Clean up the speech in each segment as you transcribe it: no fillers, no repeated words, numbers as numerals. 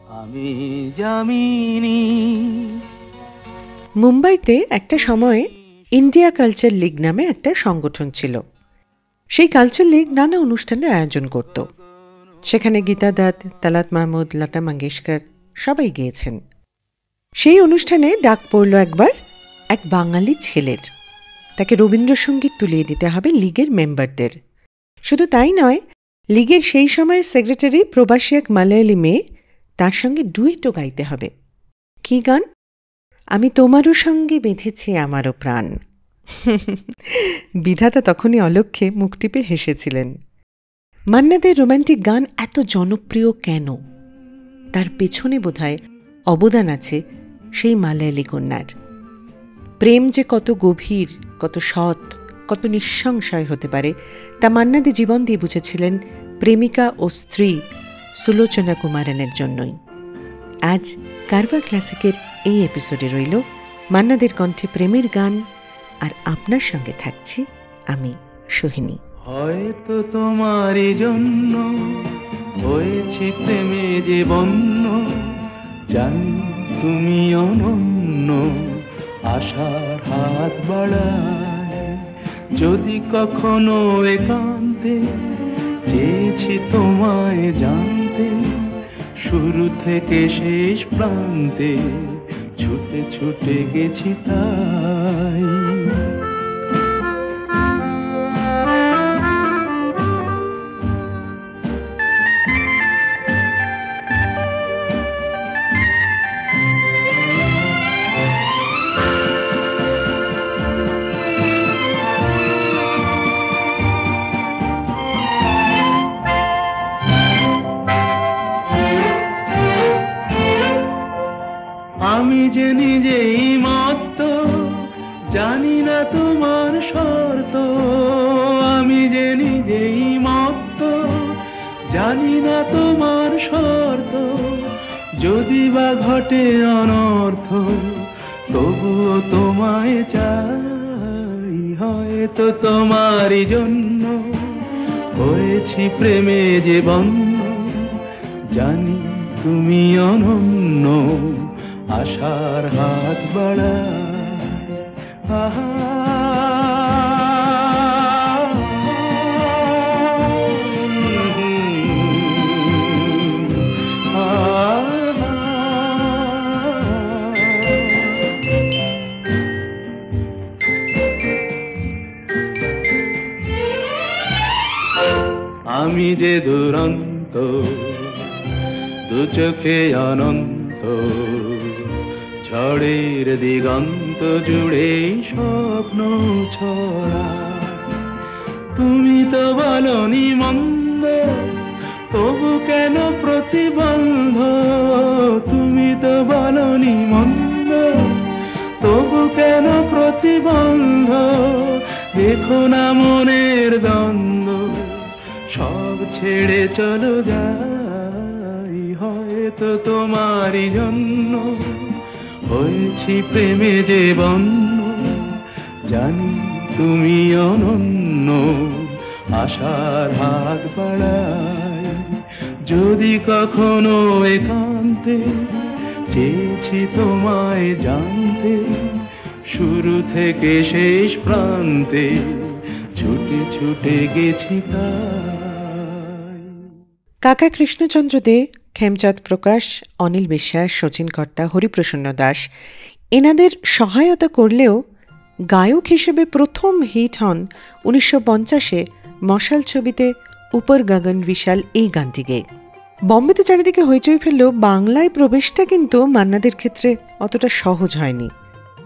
আমি জামিনী। মুম্বাইতে একটা সময়ে ইন্ডিয়া কালচার লীগ নামে একটা সংগঠন ছিল। সেই কালচার লীগ নানা অনুষ্ঠানের আয়োজন করত। সেখানে গীতা দত্ত, তালাত মাহমুদ, লতা মঙ্গেশকর সবাই গিয়েছেন। সেই অনুষ্ঠানে ডাক পড়ল একবার এক বাঙালি ছেলের। তাকে রবীন্দ্রসঙ্গীত তুলিয়ে দিতে হবে লীগের মেম্বারদের। শুধু তাই নয়, লীগের সেই সময়ের সেক্রেটারি প্রবাসী এক মালয়ালি মেয়ে, তার সঙ্গে ডুয়েটও গাইতে হবে। কি গান? আমি তোমারও সঙ্গে বেঁধেছি আমারও প্রাণ। বিধাতা তখনই অলক্ষ্যে মুখ টিপে হেসেছিলেন। মান্না দের রোম্যান্টিক গান এত জনপ্রিয় কেন? তার পেছনে বোধহয় অবদান আছে সেই মালয়ালি কন্যার। প্রেম যে কত গভীর, কত সৎ, কত নিঃসংশয় হতে পারে তা মান্না দে জীবন দিয়ে বুঝেছিলেন প্রেমিকা ও স্ত্রী সুলোচনা কুমারানের জন্যই। আজ কারওয়া ক্লাসিকের এই এপিসোডে রইল মান্না দের কণ্ঠে প্রেমের গান, আর আপনার সঙ্গে থাকছি আমি, সোহিনী। হয়তো তোমারই জন্য হয়েছি প্রেমে যে বন্য, জানি তুমি অনন্য, আশার হাত বাড়ায়। যদি কখনো একান্তে চেয়েছি তোমায় জানতে, শুরু থেকে শেষ প্রান্তে ছুটে ছুটে গেছি তাই। আমি যে নিজেই মত্ত, জানি না তোমার শর্ত। আমি যে নিজেই মত্ত, জানি না তোমার শর্ত। যদি বা ঘটে অনর্থ, তবুও তোমায় চাই। হয়তো তোমারই জন্য হয়েছি প্রেমে যে বন্য, জানি তুমি অনন্য, আশার হাত বাড়ায়। আহা আমি যে দুরন্ত, দু চোখে অনন্ত, ঝড়ের দিগন্ত জুড়ে স্বপ্ন ছড়া। তুমি তো বলনি মন্দ, তবু কেন প্রতিবন্ধ? তুমি তো বলনি মন্দ, তবু কেন প্রতিবন্ধ? দেখো না মনের দ্বন্দ্ব, সব ছেড়ে চলো যাই। হয়তো তোমারই জন্য হয়েছি প্রেমে যে বন্য, জানি তুমি অনন্য, আশার হাত বাড়ায়। যদি কখনো একান্তে চেয়েছি তোমায় জানতে, শুরু থেকে শেষ প্রান্তে ছুটে ছুটে গেছি তাই। কাকা কৃষ্ণচন্দ্র দে, খেমচাঁদ প্রকাশ, অনিল বিশ্বাস, শচীন কর্তা, হরিপ্রসন্ন দাস এনাদের সহায়তা করলেও গায়ক হিসেবে প্রথম হিট হন 1950-এ মশাল ছবিতে উপর গগন বিশাল এই গানটি গেয়ে। বম্বেতে চারিদিকে হইচই ফেললেও বাংলায় প্রবেশটা কিন্তু মান্নাদের ক্ষেত্রে অতটা সহজ হয়নি।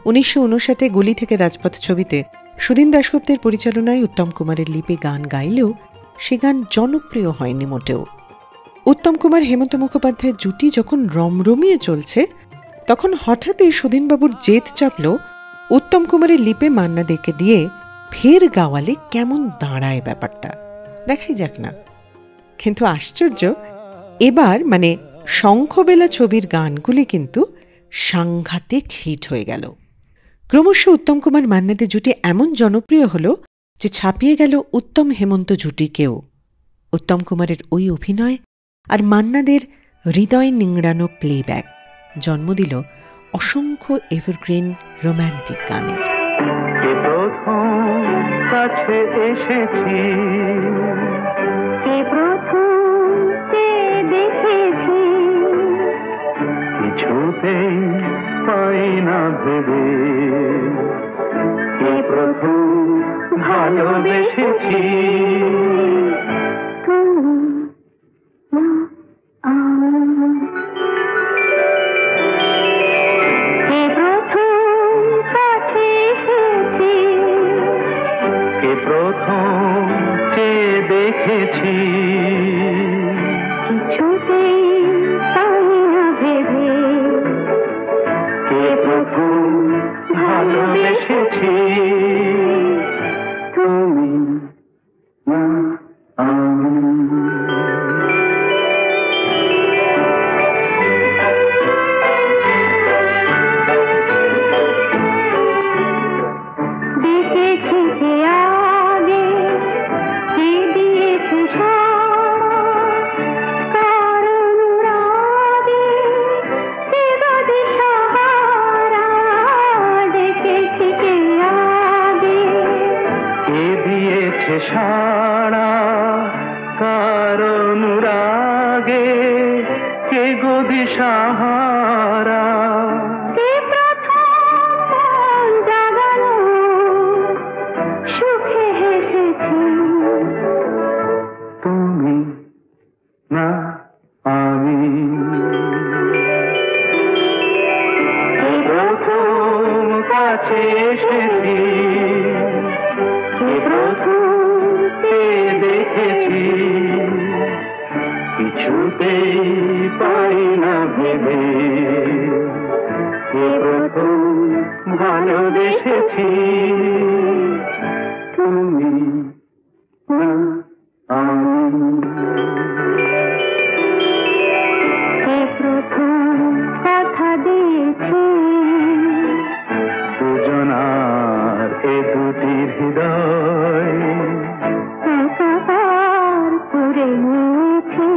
1959-এ গুলি থেকে রাজপথ ছবিতে সুধীন দাশগুপ্তের পরিচালনায় উত্তম কুমারের লিপে গান গাইলেও সে গান জনপ্রিয় হয়নি মোটেও। উত্তম কুমার হেমন্ত মুখোপাধ্যায়ের জুটি যখন রমরমিয়ে চলছে, তখন হঠাৎই সুধীনবাবুর জেদ চাপল উত্তম কুমারের লিপে মান্না দেকে দিয়ে ফের গাওয়ালে কেমন দাঁড়ায় ব্যাপারটা, দেখাই যাক না। কিন্তু আশ্চর্য, এবার মানে শঙ্খবেলা ছবির গানগুলি কিন্তু সাংঘাতিক হিট হয়ে গেল। ক্রমশ উত্তম কুমার মান্না দে জুটি এমন জনপ্রিয় হল যে ছাপিয়ে গেল উত্তম হেমন্ত জুটিকেও। উত্তম কুমারের ওই অভিনয় আর মান্না দের হৃদয় নিংড়ানো প্লেব্যাক জন্ম দিল অসংখ্য এভারগ্রিন রোম্যান্টিক গানের। কাছে এসেছি, দেখেছি, কিছুতেই পাই না ভেবে, কে প্রথম ভালোবেসেছি। প্রথম চেয়ে দেখেছি, কিছুতেই পাই না ভেবে, কে প্রথম ভালোবেসেছি। তুমি না আমি। দেখেছি যে আগে কে দিয়েছে কারণ রাগে কে বাদে সাহারা, দেখেছি কে আগে কে দিয়েছে সাড়া, কারণ রাগে কে গো দিশাহারা, কে প্রথম জাগানো সুখে হেসেছি। তুমি না আমি। কে প্রথম কাছে এসেছি, কে প্রথম চেয়ে দেখেছি, কিছুতেই পাই না ভেবে, কে প্রথম ভালোবেসেছি। তুমি না আমি। কে প্রথম কথা দিয়েছে, দুজনার এ দুটি হৃদয় একাকার করে নিয়েছে।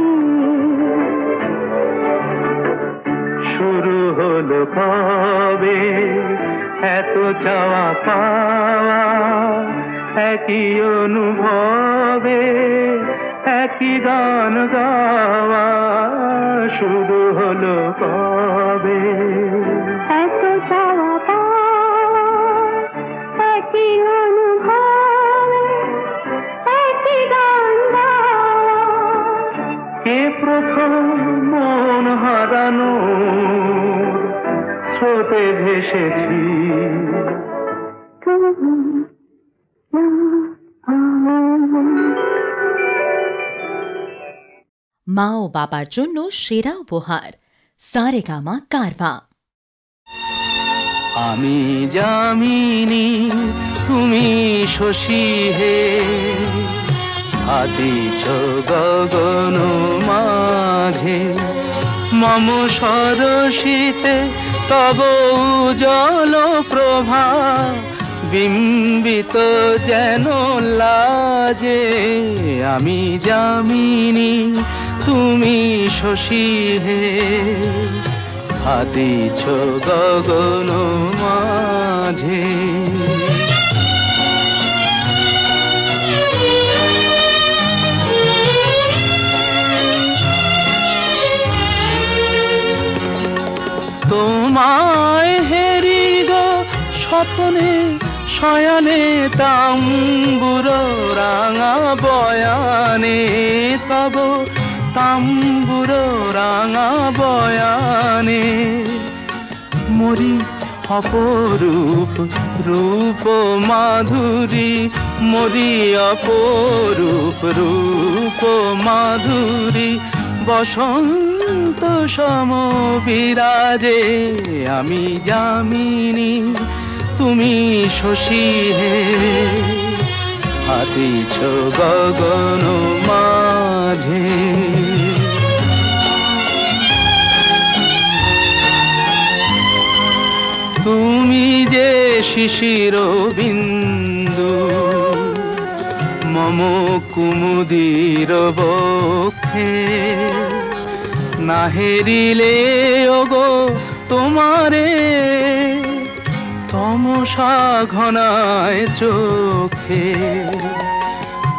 শুরু হলো কবে এত চাওয়া পাওয়া, একই অনুভবে একই গান গাওয়া, শুরু হলো কবে এত চাওয়া পাওয়া, একই অনুভবে একই গান গাওয়া। কে প্রথম মন হারানো স্রোতে ভেসেছি। তুমি না আমি। মা ও বাবার জন্য সেরা উপহার সারেগামা কারভা। আমি যামিনী তুমি শশী হে, ভাতিছ গগন মাঝে, মম সরসিতে তব উজ্জ্বল প্রভা, বিম্বিত যেন লাজে। আমি যামিনী তুমি শশী হে, ভাতিছ গগন মাঝে। তোমায় হেরি গো স্বপ্নে শয়নে, তাম্বুর রাঙা বয়ানে, তব তাম্বুর রাঙা বয়ানে, মরি অপরূপ রূপ মাধুরী, মরি অপরূপ রূপ মাধুরী, বসন্ত সম বিরাজে। আমি যামিনী তুমি শশী হে, ভাতিছ গগন মাঝে। তুমি যে শিশির বিন্দু মম কুমুদির বক্ষে, না হেরিলে ওগো তোমারে তমসা ঘনায় চোখে,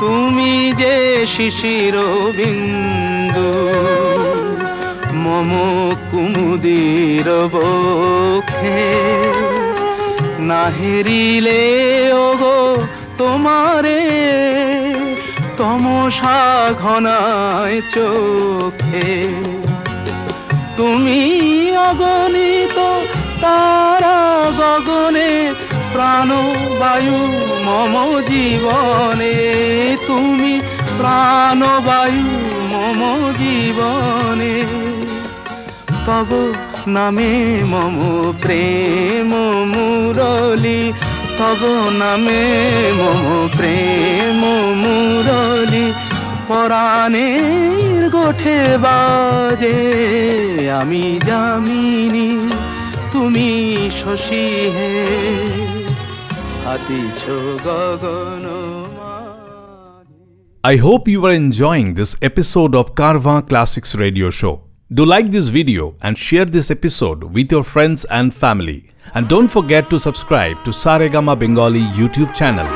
তুমি যে শিশির বিন্দু মম কুমুদির বক্ষে, না হেরিলে ওগো তোমারে তমসা ঘনায় চোখে, তুমি অগণিত তারা গগনে প্রাণবায়ু মম জীবনে, তুমি প্রাণবায়ু মম জীবনে, তব নামে মম প্রেম মুরলী, তব নামে মম প্রেম মুরলী, পরাণের গোঠে বাজে আমি যামিনী তুমি শশী হে, হাতিছ গগন। I hope you are enjoying this episode of Carvaan Classics Radio Show. Do like this video and share this episode with your friends and family. And don't forget to subscribe to Saregama Bengali YouTube channel.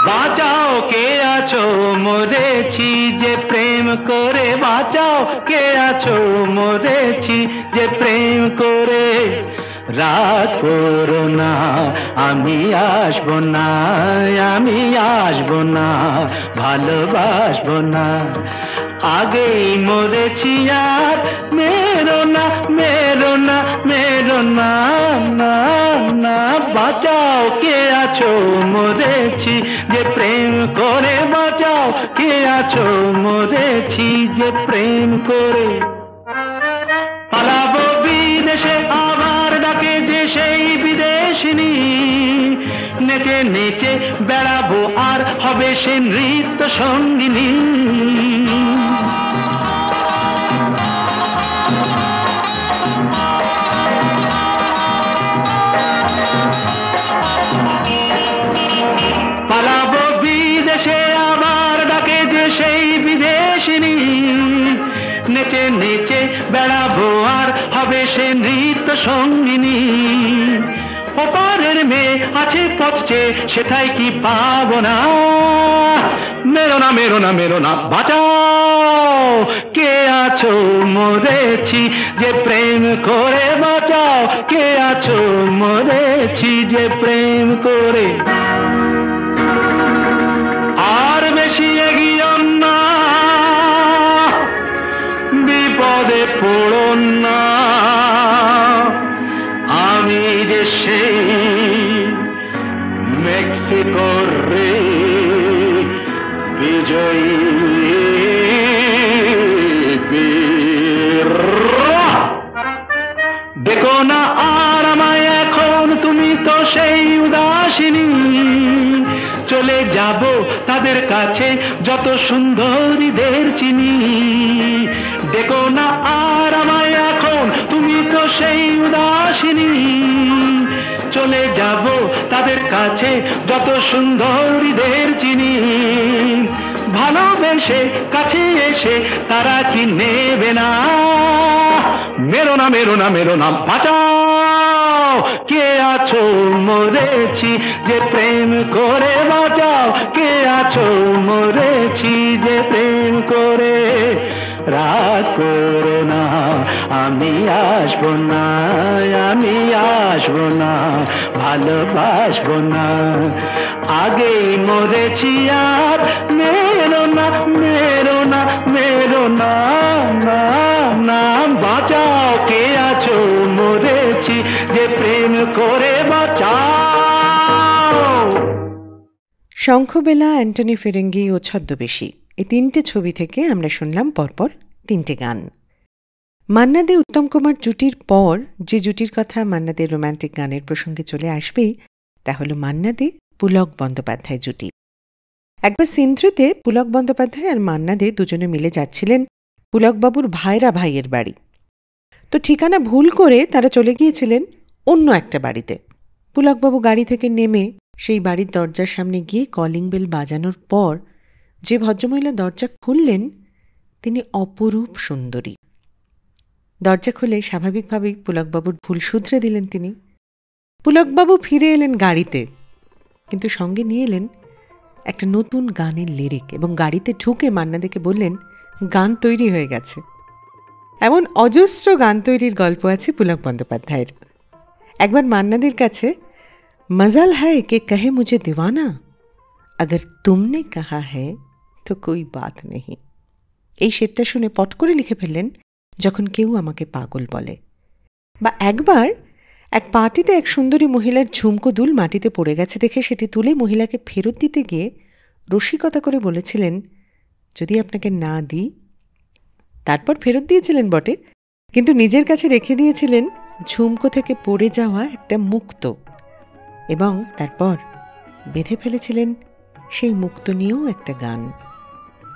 বাঁচাও কে আছো মরেছি যে প্রেম করে, বাঁচাও কে আছো মরেছি যে প্রেম করে, রাত করো না আমি আসবো না, আমি আসবো না ভালোবাসবো না, আগেই মরেছি আর মেরো না মেরো না মেরো না, না না বাঁচাও কে আছো মরেছি যে প্রেম করে, বাঁচাও কে আছো মরেছি যে প্রেম করে, পালাবো বিদেশে আবার ডাকে যে সেই বিদেশিনী, নেচে নেচে বেড়াবো আর হবে সে নৃত্য সঙ্গিনী, পালাবো বিদেশে আবার ডাকে যে সেই বিদেশিনী, নেচে নেচে বেড়াবো আর হবে সে নৃত্য সঙ্গিনী, ওপারের মেয়ে আছে পথ চেয়ে সেটাই কি পাবো না, মেরো না মেরো না মেরো না বাঁচাও কে আছো মরেছি যে প্রেম করে, বাঁচাও কে আছো মরেছি যে প্রেম করে, আর বেশি এগিয়ে না বিপদে পড়ো না, আমি যে সেই মেক্সিকোর রে বিজয়ী বীর, দেখো না আর আমায় এখন তুমি তো সেই উদাসিনী, চলে যাব তাদের কাছে যত সুন্দরীদের চিনি, দেখো না আর আমায় এখন তুমি তো সেই উদাসিনী, চলে যাব তাদের কাছে যত সুন্দরীদের চিনি, ভালোবেসে কাছে এসে তারা কি নেবে না, মেরো না মেরো না মেরো না বাঁচাও কে আছো মরেছি যে প্রেম করে, বাঁচাও কে আছো মরেছি যে প্রেম করে, রাত করো না আমি আসবো না, আমি আসবো না ভালোবাসবো না, আগেই মরেছি আর মেরো না মেরো না মেরো না, না না বাঁচাও কে আছো মরেছি যে প্রেম করে, বাঁচাও। শঙ্খবেলা, অ্যান্টনি ফিরেঙ্গি ও ছদ্মবেশী এই তিনটে ছবি থেকে আমরা শুনলাম পরপর তিনটে গান। মান্না দে উত্তম কুমার জুটির পর যে জুটির কথা মান্না দে রোম্যান্টিক গানের প্রসঙ্গে চলে আসবেই তা হল মান্না দে পুলক বন্দ্যোপাধ্যায় জুটি। একবার সিন্ধ্রিতে পুলক বন্দ্যোপাধ্যায় আর মান্না দে দুজনে মিলে যাচ্ছিলেন পুলকবাবুর ভাইরা ভাইয়ের বাড়ি। তো ঠিকানা ভুল করে তারা চলে গিয়েছিলেন অন্য একটা বাড়িতে। পুলকবাবু গাড়ি থেকে নেমে সেই বাড়ির দরজার সামনে গিয়ে কলিং বেল বাজানোর পর যে ভদ্রমহিলা দরজা খুললেন তিনি অপরূপ সুন্দরী। দরজা খুলে স্বাভাবিকভাবেই পুলকবাবুর ভুল শুধরে দিলেন তিনি। পুলকবাবু ফিরে এলেন গাড়িতে, কিন্তু সঙ্গে নিয়ে এলেন একটা নতুন গানের লিরিক, এবং গাড়িতে ঢুকে মান্নাদেকে বললেন গান তৈরি হয়ে গেছে। এমন অজস্র গান তৈরির গল্প আছে পুলক বন্দ্যোপাধ্যায়ের। একবার মান্নাদের কাছে মজাল হ্যায় কে কহে মুঝে দিওয়ানা, अगर तुमने कहा है तो कोई बात नहीं, এই শেরটা শুনে পট করে লিখে ফেললেন যখন কেউ আমাকে পাগল বলে। বা একবার এক পার্টিতে এক সুন্দরী মহিলার ঝুমকো দুল মাটিতে পড়ে গেছে দেখে সেটি তুলে মহিলাকে ফেরত দিতে গিয়ে রসিকতা করে বলেছিলেন যদি আপনাকে না দিই। তারপর ফেরত দিয়েছিলেন বটে, কিন্তু নিজের কাছে রেখে দিয়েছিলেন ঝুমকো থেকে পড়ে যাওয়া একটা মুক্তো, এবং তারপর বেঁধে ফেলেছিলেন সেই মুক্তো নিয়েও একটা গান।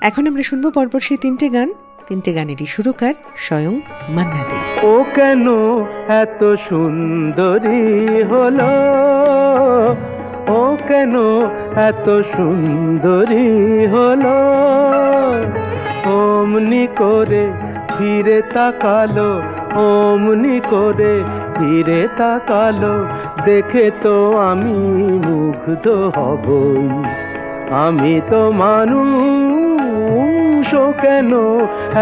এখন আমরা শুনবো পরপর সেই তিনটে গান। তিনটে গানেরই সুরকার স্বয়ং মান্না দে। ও কেন এত সুন্দরী হলো, ও কেন এত সুন্দরী হলো, অমনি করে ফিরে তাকালো, অমনি করে ফিরে তাকালো, দেখে তো আমি মুগ্ধ হবই, আমি তো মানুষ, ও কেন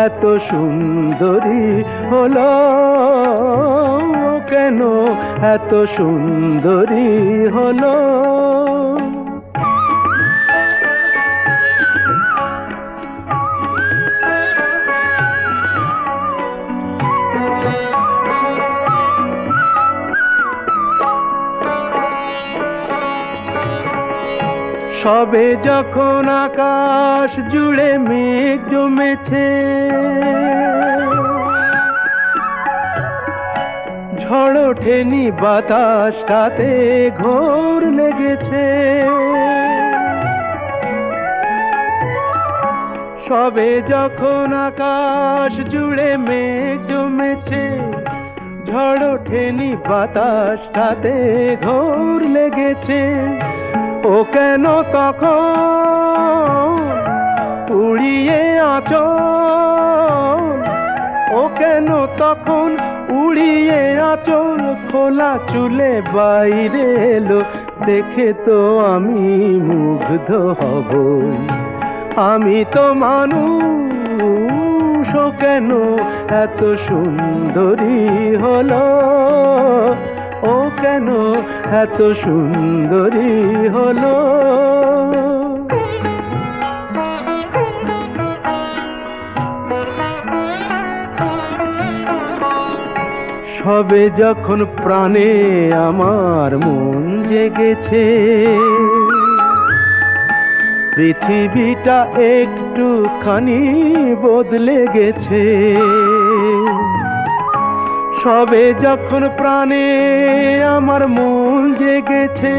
এত সুন্দরী হলো, ও কেন এত সুন্দরী হলো। সবে যখন আকাশ জুড়ে মেঘ জমেছে, ঝড় ওঠেনি বাতাসটাতে ঘোর লেগেছে, সবে যখন আকাশ জুড়ে মেঘ জমেছে, ঝড় ওঠেনি বাতাসটাতে ঘোর লেগেছে, ও কেন তখন উড়িয়ে আঁচল, ও কেন তখন উড়িয়ে আঁচল, খোলা চুলে বাইরে এলো, দেখে তো আমি মুগ্ধ হব, আমি তো মানুষ, ও কেন এত সুন্দরী হলো, ও কেন এত সুন্দরী হলো। সবে যখন প্রাণে আমার মন জেগেছে, পৃথিবীটা একটুখানি বদলে গেছে, সবে যখন প্রাণে আমার মন জেগেছে,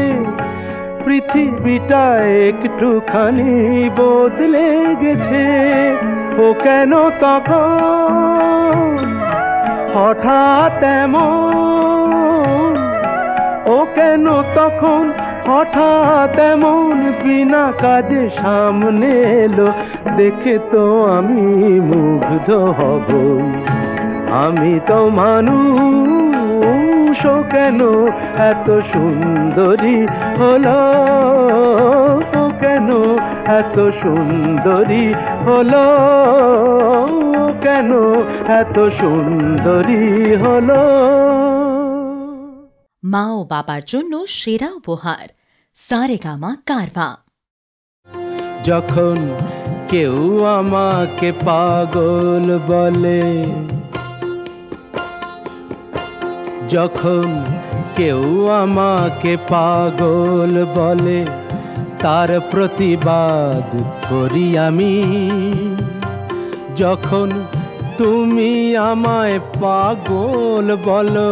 পৃথিবীটা একটুখানি বদলে গেছে, ও কেন তখন হঠাৎ এমন, ও কেন তখন হঠাৎ এমন বিনা কাজে সামনে এলো, দেখে তো আমি মুগ্ধ হব, আমি তো মানুষ, ও কেন এত সুন্দরী হলো, ও কেন এত সুন্দরী হলো, ও কেন এত সুন্দরী হলো। মা ও বাবার জন্য সেরা উপহার সারেগামা কারভা। যখন কেউ আমাকে পাগল বলে, যখন কেউ আমাকে পাগল বলে, তার প্রতিবাদ করি আমি, যখন তুমি আমায় পাগল বলো,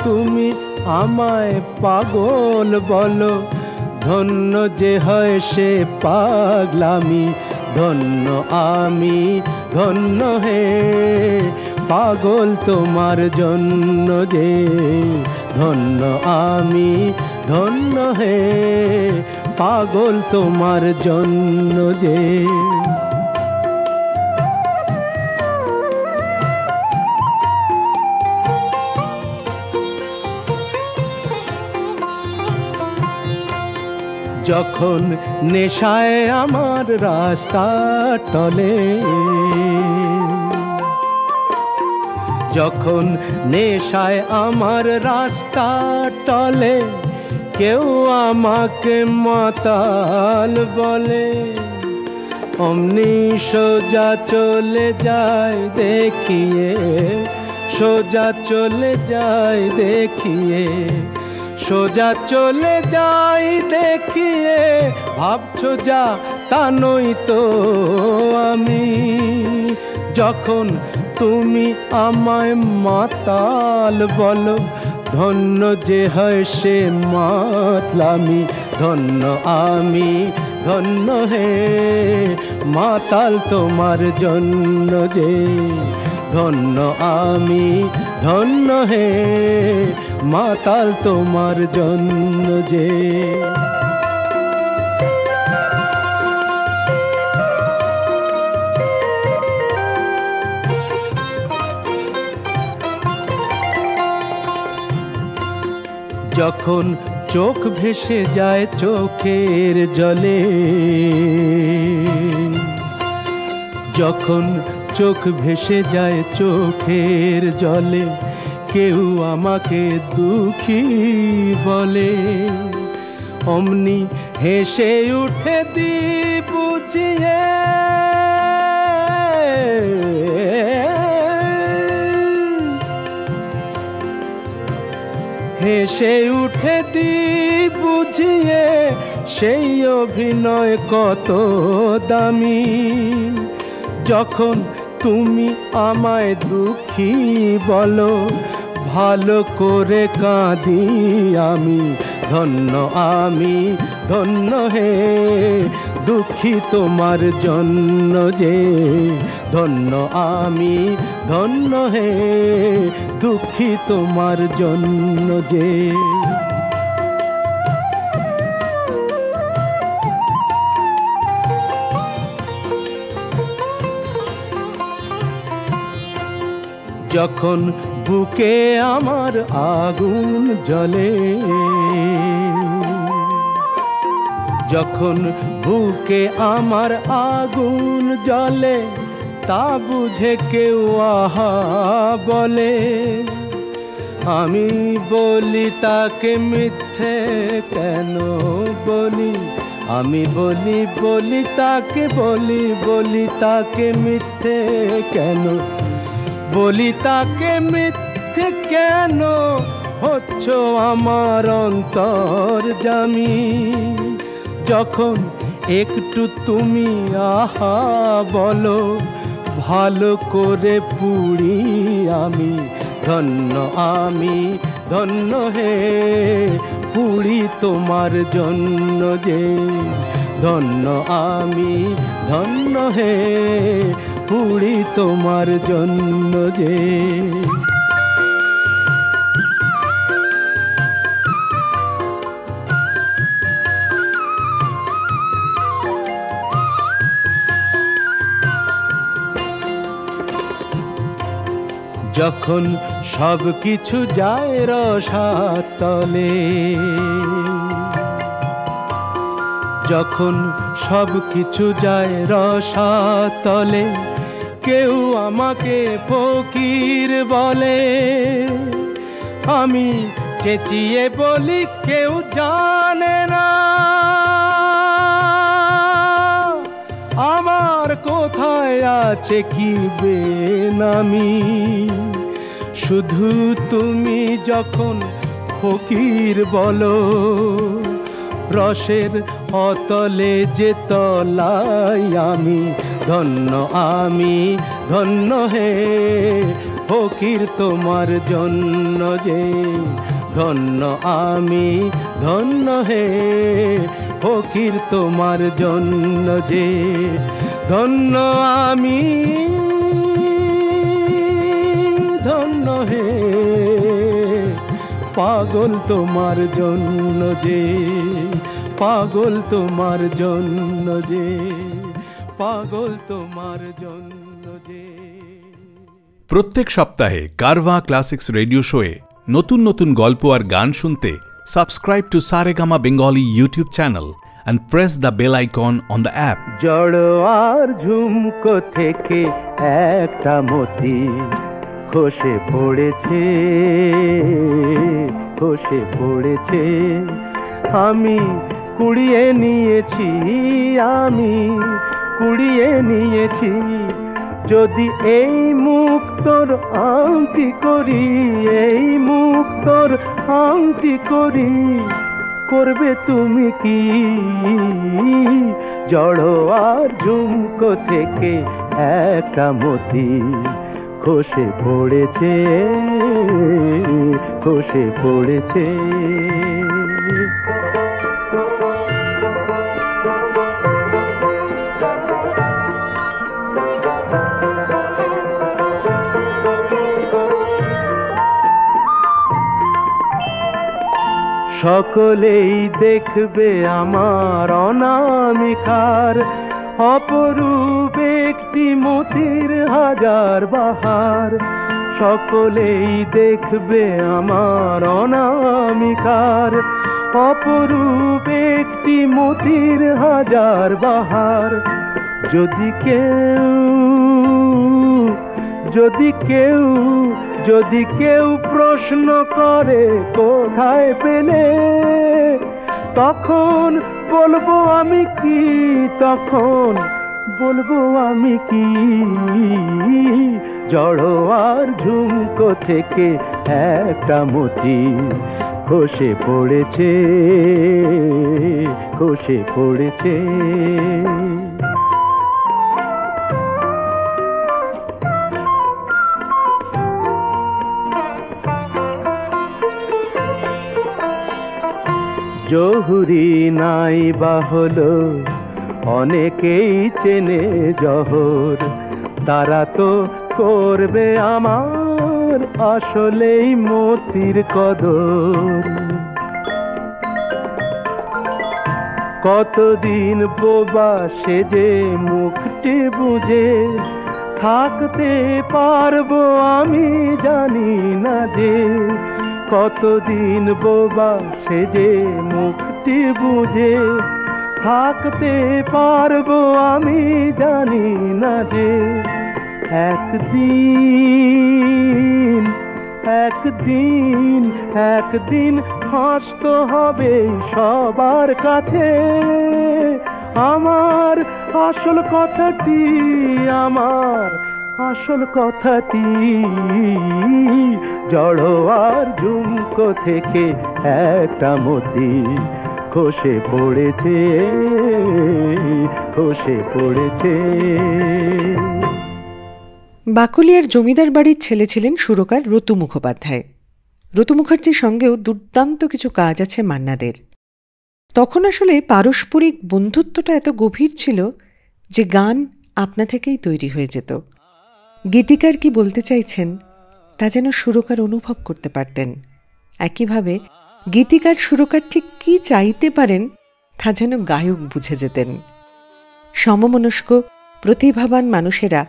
তুমি আমায় পাগল বলো, ধন্য যে হয় সে পাগলামি, ধন্য আমি ধন্য হে, পাগল তোমার জন্য যে, ধন্য আমি ধন্য হে, পাগল তোমার জন্য যে। যখন নেশায় আমার রাস্তা টলে, যখন নেশায় আমার রাস্তা টলে, কেউ আমাকে মাতাল বলে, অমনি সোজা চলে যায় দেখিয়ে, সোজা চলে যায় দেখিয়ে, সোজা চলে যাই দেখিয়ে, ভাবছো যা তা নই তো আমি। যখন তুমি আমায় মাতাল বলো, ধন্য যে হয় সে মাতলামি, ধন্য আমি ধন্য হে মাতাল তোমার জন্য যে, ধন্য আমি ধন্য হে মাতাল তোমার জন্য যে। যখন চোখ ভেসে যায় চোখের জলে, যখন চোখ ভেসে যায় চোখের জলে, কেউ আমাকে দুঃখী বলে, অমনি হেসে উঠে দি বুঝিয়ে, হেসে উঠে দি বুঝিয়ে, সেই অভিনয় কত দামি। যখন তুমি আমায় দুঃখী বলো, ভালো করে কাঁদি আমি, ধন্য আমি ধন্য হে দুঃখী তোমার জন্য যে, ধন্য আমি ধন্য হে দুঃখী তোমার জন্য যে। যখন বুকে আমার আগুন জ্বলে, যখন বুকে আমার আগুন জ্বলে, তা বুঝে কেউ আহা বলে, আমি বলি তাকে মিথ্যে কেন বলি, আমি বলি তাকে বলি তাকে মিথ্যে কেন বলি, তাকে মিথ্যে কেন হচ্ছ আমার অন্তর্যামী। যখন একটু তুমি আহা বলো, ভালো করে পুড়ি আমি, ধন্য আমি ধন্য হে পুড়ি তোমার জন্য যে, ধন্য আমি ধন্য হে পুড়ি তোমার জন্য যে। যখন সব কিছু যায় রসাতলে, যখন সব কিছু যায় রসাতলে, কেউ আমাকে ফকির বলে, আমি চেঁচিয়ে বলি কেউ জানে না আমার কোথায় আছে কি বেনামি। শুধু তুমি যখন ফকির বলো, রসের অতলে যে তলাই আমি, ধন্য আমি ধন্য হে ফকির তোমার জন্য যে, ধন্য আমি ধন্য হে ফকির তোমার জন্য যে, ধন্য আমি ধন্য হে পাগল তোমার জন্য যে, পাগল তোমার জন্য যে, পাগল তোমার জন্য যে। প্রত্যেক সপ্তাহে কারভা ক্লাসিক্স রেডিও শোয়ে নতুন নতুন গল্প আর গান শুনতে subscribe to Saregama Bengali YouTube channel and press the bell icon on the app. জড়ো আর ঝুমকো থেকে একটা মতি খসে পড়েছে, খসে পড়েছে। আমি কুড়িয়ে নিয়েছি, আমি কুড়িয়ে নিয়েছি। যদি এই মুক্তোর আংটি করি, এই মুক্তোর আংটি করি, করবে তুমি কি? জড়ো আর ঝুমকো থেকে একটা মতি খসে পড়েছে, খসে পড়েছে। সকলেই দেখবে আমার অনামিকার অপরূপ একটি মতির হাজার বাহার। সকলেই দেখবে আমার অনামিকার অপরূপ একটি মতির হাজার বাহার। যদি কেউ, যদি কেউ, যদি কেউ প্রশ্ন করে কোথায় পেলে, তখন বলবো আমি কি, তখন বলবো আমি কি? জড়ো আর ঝুমকো থেকে একটা মতি খসে পড়েছে, খসে পড়েছে। জহুরি নাই বা হলো অনেকেই চেনে জহর, তারা তো করবে আমার আসলেই মতির কদর। কতদিন বোবা সেজে মুখটি বুঝে থাকতে পারবো আমি জানি না যে। কতদিন বোবা সেজে মুখটি বুঝে থাকতে পারবো আমি জানি না যে। একদিন, একদিন, একদিন হাসতে হবে সবার কাছে আমার আসল কথাটি, আমার আসল কথাটি। জড়ো আর ঝুমকো থেকে একটা মতি খসে পড়েছে, খসে পড়েছে। বাকলিয়ার জমিদার বাড়ির ছেলে ছিলেন সুরকার রতু মুখোপাধ্যায়। রতু মুখার্জির সঙ্গেও দুর্দান্ত কিছু কাজ আছে মান্নাদের। তখন আসলে পারস্পরিক বন্ধুত্বটা এত গভীর ছিল যে গান আপনা থেকেই তৈরি হয়ে যেত। গীতিকার কি বলতে চাইছেন তা যেন সুরকার অনুভব করতে পারতেন। একইভাবে গীতিকার সুরকার ঠিক কী চাইতে পারেন তা যেন গায়ক বুঝে যেতেন। সমমনস্ক প্রতিভাবান মানুষেরা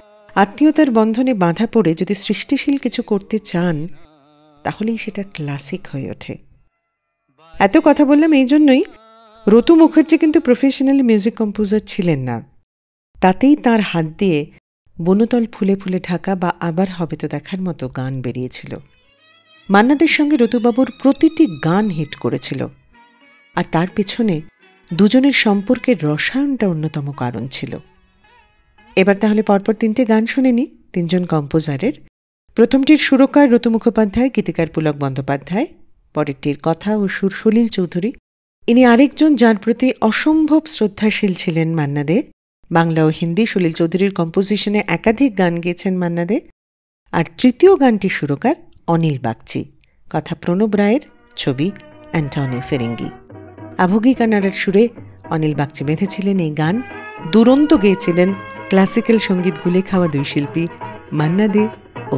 আত্মীয়তার বন্ধনে বাঁধা পড়ে যদি সৃষ্টিশীল কিছু করতে চান তাহলেই সেটা ক্লাসিক হয়ে ওঠে। এত কথা বললাম এই জন্যই, রতু মুখার্জি কিন্তু প্রফেশনাল মিউজিক কম্পোজার ছিলেন না। তাতেই তার হাত দিয়ে বনতল ফুলে ফুলে ঢাকা বা আবার হবে তো দেখার মতো গান বেরিয়েছিল। মান্নাদের সঙ্গে রতুবাবুর প্রতিটি গান হিট করেছিল, আর তার পেছনে দুজনের সম্পর্কের রসায়নটা অন্যতম কারণ ছিল। এবার তাহলে পরপর তিনটে গান শুনে নি তিনজন কম্পোজারের। প্রথমটির সুরকার রতু মুখোপাধ্যায়, গীতিকার পুলক বন্দ্যোপাধ্যায়, পরেরটির কথা ও সুর সলিল চৌধুরী। ইনি আরেকজন যার প্রতি অসম্ভব শ্রদ্ধাশীল ছিলেন মান্না দে। বাংলা ও হিন্দি সলিল চৌধুরীর কম্পোজিশনে একাধিক গান গেয়েছেন মান্না দে। আর তৃতীয় গানটি সুরকার অনিল বাগচি, কথা প্রণব রায়ের, ছবি অ্যান্টনি ফেরেঙ্গি। আভোগী কানাডার সুরে অনিল বাগচি বেঁধেছিলেন এই গান। দুরন্ত গেয়েছিলেন ক্লাসিক্যাল সঙ্গীত গুলে খাওয়া দুই শিল্পী মান্না দে ও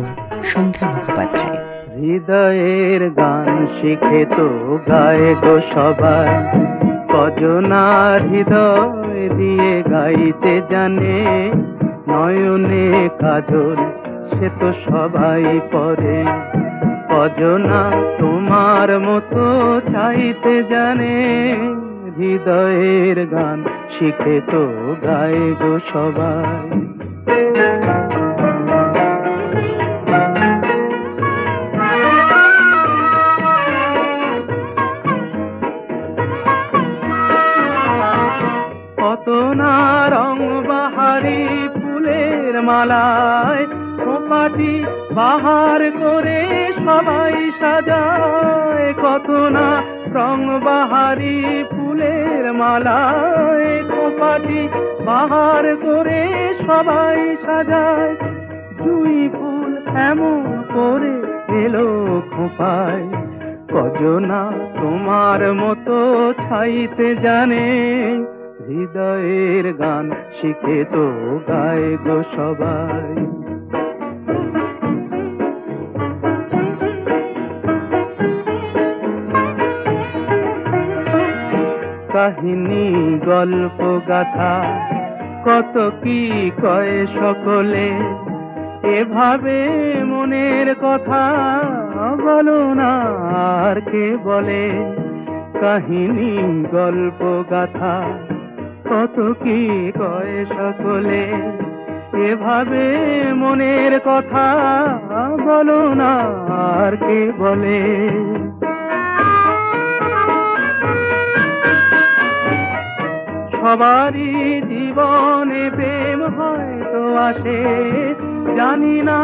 সন্ধ্যা মুখোপাধ্যায়। হৃদয়ের গান শিখে তো গায়ে গো সবাই, কজনার হৃদয় দিয়ে গাইতে জানে। নয়নে কাজল সে তো সবাই পরে, কজনা তোমার মতো চাইতে জানে। হৃদয়ের গান শিখে তো গায়ে গো সবাই। কত না রং বাহারি ফুলের মালায় খোপাটি বাহার করে সবাই সাজায়। কত না রং বাহারি ফুলের মালায় খোপাটি বাহার করে সবাই সাজায়। জুঁই ফুল এমন করে এলো খোপায়, কজনা তোমার মতো ছাইতে জানে। হৃদয়ের গান শিখে তো গায়ে গো সবাই। কাহিনী গল্প গাথা কত কি কয় সকলে, এভাবে মনের কথা বলো না আর কে বলে। কাহিনী গল্প গাথা কত কি কয় সকলে, এভাবে মনের কথা বলো না আর কে বলে। সবারই জীবনে প্রেম হয়তো আসে, জানি না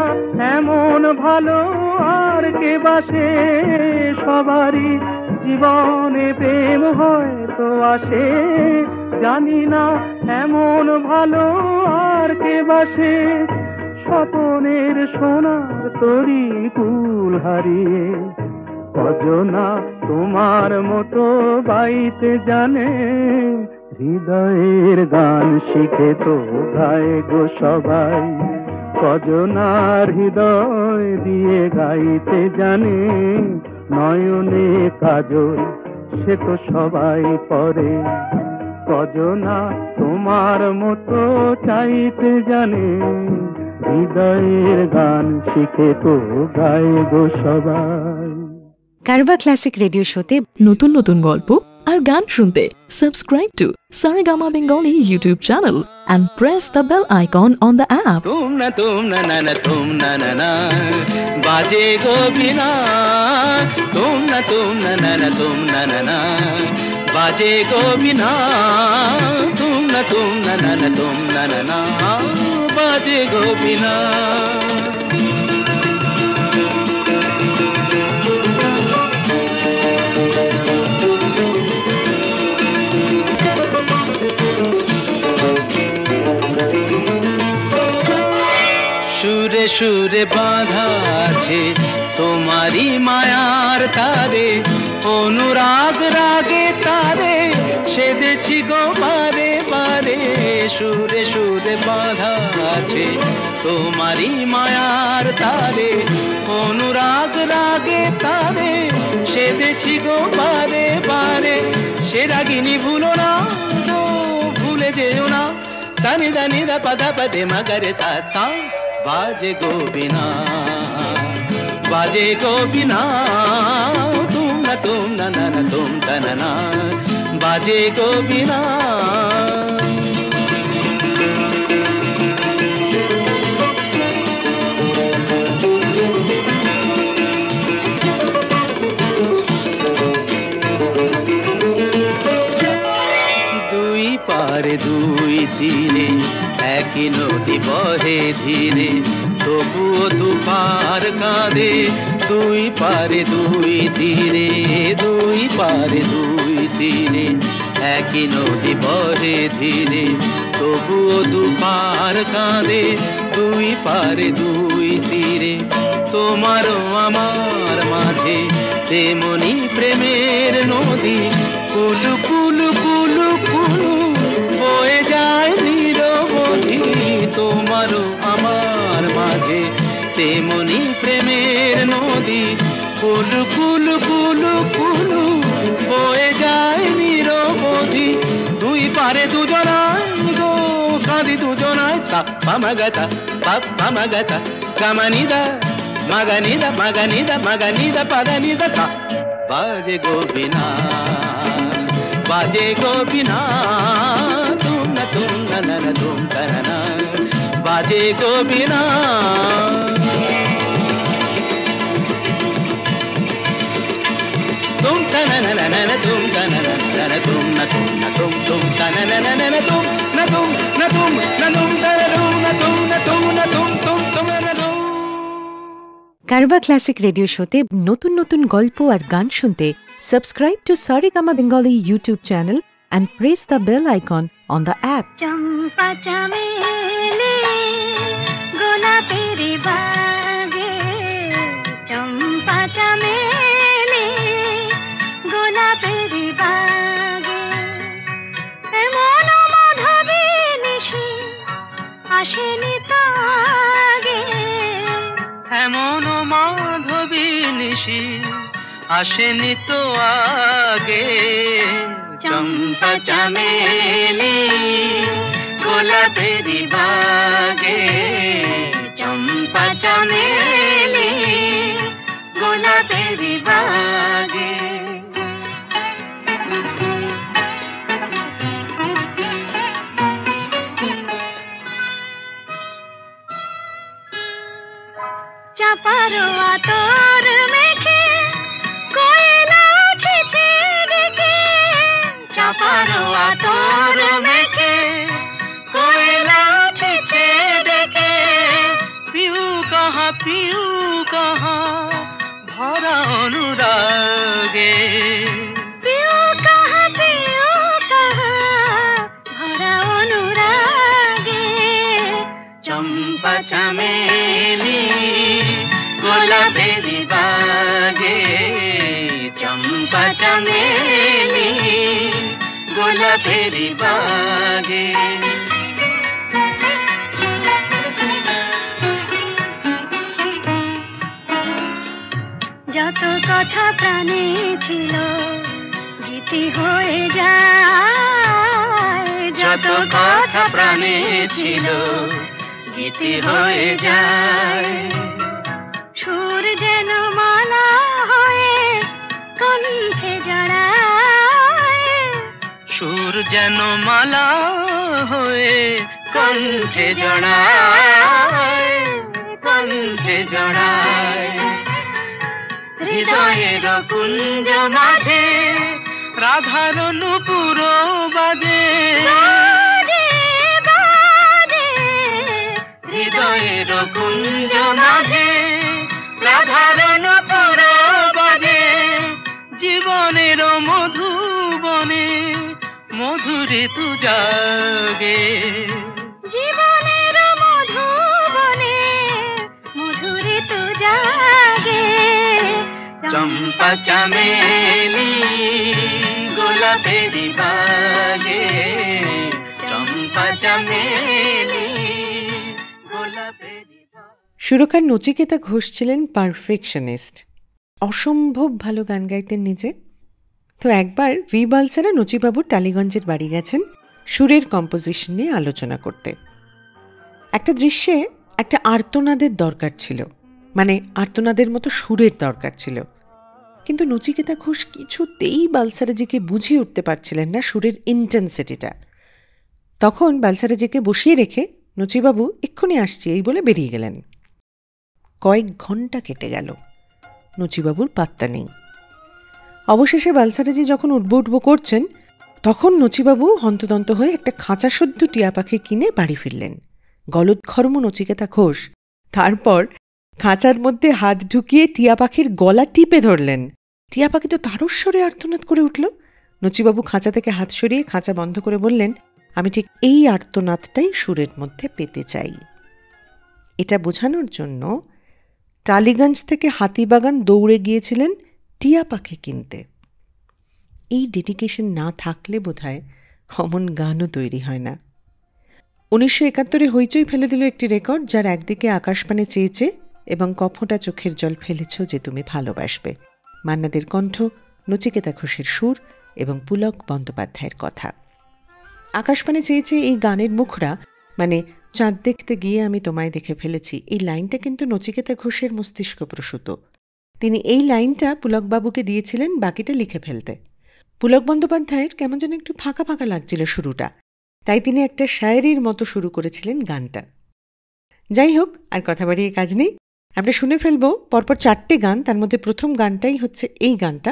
এমন ভালো আর কে বাসে। সবারই জীবনে প্রেম হয়তো আসে, জানি না এমন ভালো আর কে বাসে। স্বপনের সোনার তরি কুল হারিয়ে কজনা তোমার মতো বাইতে জানে। হৃদয়ের গান শিখে তো গায়ে গো সবাই, কজনার হৃদয় দিয়ে গাইতে জানে। নয়নে কাজল সে তো সবাই পরে, কজনা তোমার মতো চাইতে জানে। হৃদয়ের গান শিখে তো গায়ে গো সবাই। কারবা ক্লাসিক রেডিও শোতে নতুন নতুন গল্প আর গান শুনতে subscribe to Saregama Bengali YouTube channel and press the bell icon on the app. तुम ना ना बाजे गो बिना, तुम ना ना बाजे गो बिना, तुम ना बाजे गो बिना। সুরে সুরে বাঁধা আছে তোমারি মায়ার তারে, অনুরাগ রাগে তারে সেদেছি গো বারে বারে। সুরে সুরে বাঁধা আছে তোমারি মায়ার তারে, অনুরাগ রাগে তারে সেদেছি গো বারে বারে। সে রাগিনী ভুলো না তো ভুলে যেও না, সানি দানি দা পদা পদে মগরে তা बाजे गो बिना, बाजे गो बिना, तुम ना तुम ना बाजे गो बिना। দুই পারে দুই তীরে একই নদী বহে ধীরে, তবুও দুপার কাঁদে। দুই পারে দুই তীরে, দুই পারে দুই তীরে একই নদী বহে ধীরে, তবুও দুপার কাঁদে। দুই পারে দুই তীরে তোমারও আমার মাঝে তেমনি প্রেমের নদী, কুলু কুলু কুলু কুলু বয়ে যায় নিরবধি। তোমারও আমার মাঝে তেমনি প্রেমের নদী, কুলু কুলু কুলু কুলু বয়ে যায় নিরবধি। দুই পারে দুজনায় গো কাঁদি দুজনায়, সাপ্পা মাগাতা পাপ্পা মাগাতা গামানিদা মাগানিদা মাগানিদা মাগানিদা পাদানিদা কা। বাজে গো বিনা, বাজে গো বিনা তুম না তুম তানা বাজে গো বিনা তুম তানা না তুম তানা না তুম না তুম তানা না তুম না তুম না তুম না তুম তানা না তুম না তুম না তুম কারবা ক্লাসিক রেডিও শোতে নতুন নতুন গল্প আর গান শুনতে subscribe to Saregama Bengali YouTube channel and press the bell icon on the app. চম্পা চামেলি গোলাপের বাগে চম্পা চামেলি গোলাপের বাগে এমন মাধবী নিশি আসেনি তো আগে এমন মাধবী নিশি আসেনি তো আগে চম্পা চামেলি গোলাপের বাগে চম্পা চামেলি গোলাপের বাগে চাপারো আতর মেখে কোয়েলা উঠেছে ডেকে চাপারো আতর মেখে কোয়েলা উঠেছে ডেকে পিউ কাহা ভরা অনুরাগে পিউ কাহা ভরা অনুরাগে চম্পা চামেলি গোলাপের বাগে চম্পা চামেলি গোলাপের বাগে যত কথা প্রাণে ছিল গীতি হয়ে যায় যত কথা প্রাণে ছিল গীতি হয়ে যায় সুর যেন মালা হয়ে কণ্ঠে জড়ায় সুর যেন মালা হয়ে কণ্ঠে জড়ায় কণ্ঠে জড়ায় হৃদয়ের কুঞ্জ মাঝে রাধার নূপুর বাজে হৃদয়ের কুঞ্জ মাঝে রাধার নূপুর বাজে জীবনের মধুবনে মধুরে তু জাগে জীবনের মধুবনে মধুরে তু জাগে চম্পা চামেলি গোলাপের বাগে চম্পা চামেলি গোলাপের সুরকার নচিকেতা ঘোষ ছিলেন পারফেকশনিস্ট, অসম্ভব ভালো গান গাইতেন নিজে। তো একবার ভি বালসারা নচিবাবুর টালিগঞ্জের বাড়ি গেছেন সুরের কম্পোজিশন নিয়ে আলোচনা করতে। একটা দৃশ্যে একটা আর্তনাদের দরকার ছিল, মানে আর্তনাদের মতো সুরের দরকার ছিল, কিন্তু নচিকেতা ঘোষ কিছুতেই বালসারাজিকে বুঝিয়ে উঠতে পারছিলেন না সুরের ইন্টেন্সিটিটা। তখন বালসারাজিকে বসিয়ে রেখে নচিবাবু এক্ষুনি আসছি এই বলে বেরিয়ে গেলেন। কয়েক ঘন্টা কেটে গেল, নচিবাবুর পাত্তা নেই। অবশেষে বালসারাজি যখন উঠবো করছেন, তখন নচিবাবু হন্তদন্ত হয়ে একটা খাঁচাসদ্য টিয়া পাখি কিনে বাড়ি ফিরলেন। গলদঘর্ম নচিকেতা ঘোষ তারপর খাঁচার মধ্যে হাত ঢুকিয়ে টিয়া পাখির গলা টিপে ধরলেন। টিয়া পাখি তো তারস্বরে আর্তনাদ করে উঠল। নচিবাবু খাঁচা থেকে হাত সরিয়ে খাঁচা বন্ধ করে বললেন, আমি ঠিক এই আর্তনাদটাই সুরের মধ্যে পেতে চাই। এটা বোঝানোর জন্য টালিগঞ্জ থেকে হাতিবাগান দৌড়ে গিয়েছিলেন টিয়া পাখি কিনতে। এই ডেডিকেশন না থাকলে বোধহয় অমন গানও তৈরি হয় না। 1971 হইচই ফেলে দিল একটি রেকর্ড, যার একদিকে আকাশপানে চেয়েছে এবং কফোঁটা চোখের জল ফেলেছ যে তুমি ভালোবাসবে। মান্নাদের কণ্ঠ, নচিকেতা ঘোষের সুর এবং পুলক বন্দ্যোপাধ্যায়ের কথা। আকাশপানে চেয়েছে এই গানের মুখরা, মানে চাঁদ দেখতে গিয়ে আমি তোমায় দেখে ফেলেছি, এই লাইনটা কিন্তু নচিকেতা ঘোষের মস্তিষ্ক প্রসূত। তিনি এই লাইনটা পুলকবাবুকে দিয়েছিলেন বাকিটা লিখে ফেলতে। পুলক বন্দ্যোপাধ্যায়ের কেমন যেন একটু ফাঁকা ফাঁকা লাগছিল শুরুটা, তাই তিনি একটা শায়েরির মতো শুরু করেছিলেন গানটা। যাই হোক, আর কথা বাড়িয়ে কাজ নেই, আমরা শুনে ফেলব পরপর 4টে গান। তার মধ্যে প্রথম গানটাই হচ্ছে এই গানটা,